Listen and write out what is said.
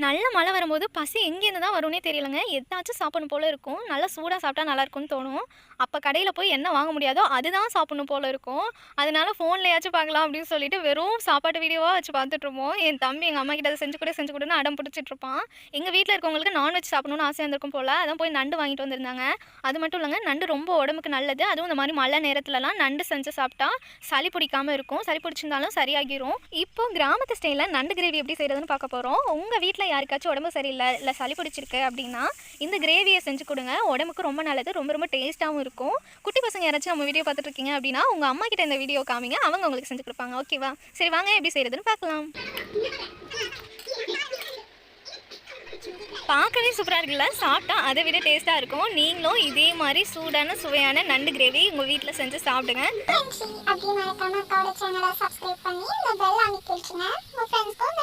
நல்ல மழை வரும்போது பசி எங்கேருந்து தான் வரும்னே தெரியலங்க. எதாச்சும் சாப்பிடணும் போல இருக்கும். நல்லா சூடா சாப்பிட்டா நல்லாயிருக்கும்னு தோணும். அப்ப கடையில போய் என்ன வாங்க முடியாதோ, அதுதான் சாப்பிடணும் போல இருக்கும். அதனால ஃபோன்லயாச்சும் பார்க்கலாம் அப்படின்னு சொல்லிட்டு வெறும் சாப்பாட்டு வீடியோவா வச்சு பார்த்துட்ருப்போம். என் தம்பி எங்க அம்மாகிட்ட அத செஞ்சு குடு, செஞ்சு குடுன்னு அடம் பிடிச்சிட்ருப்பான். எங்க வீட்ல இருக்கவங்களுக்கு நான்வெஜ் சாப்பிடணும்னு ஆசையா இருந்திருக்கும் போல. அதான் போய் நண்டு வாங்கிட்டு வந்திருந்தாங்க. அது மட்டும் இல்லங்க, நண்டு ரொம்ப உடம்புக்கு நல்லது. அதுவும் இந்த மாரி மழை நேரத்துலலாம் நண்டு செஞ்சு சாப்பிட்டா சளி பிடிக்காம இருக்கும். சளி பிடிச்சிருந்தாலும் சரியாகிரும். இப்போ கிராமத்து ஸ்டைல்ல நண்டு கிரேவி எப்படி செய்றதுன்னு பார்க்க போறோம். உங்க வீட்ல யாருக்காச்சும் உடம்பு சரியில்ல, இல்ல சளி பிடிச்சிருக்கு அப்படின்னா, இந்த கிரேவிய செஞ்சு குடுங்க. உடம்புக்கு ரொம்ப நல்லது. ரொம்ப ரொம்ப டேஸ்ட்டாவும் இருக்கும். குட்டி பசங்க யாராச்சும் நம்ம வீடியோ பார்த்துட்டு இருக்கீங்க அப்படின்னா, உங்க அம்மா கிட்ட இந்த வீடியோ காமிங்க. அவங்க உங்களுக்கு செஞ்சு குடுப்பாங்க. ஓகேவா? சரி வாங்க எப்படி செய்றதுன்னு பார்க்கலாம். பார்க்கவே சூப்பரா இருக்குல்ல. சாப்பிட்டா அதை விட டேஸ்ட்டா இருக்கும். நீங்களும் இதே மாரி சூடான, சுவையான நண்டு கிரேவி உங்க வீட்ல செஞ்சு சாப்பிடுங்க. அப்படியே மறக்காம அக்காவோட சேனலை சப்ஸ்கிரைப் பண்ணி இந்த பெல் அமைக்க வச்சுங்க. உங்க ஃப்ரெண்ட்ஸ்க்கும்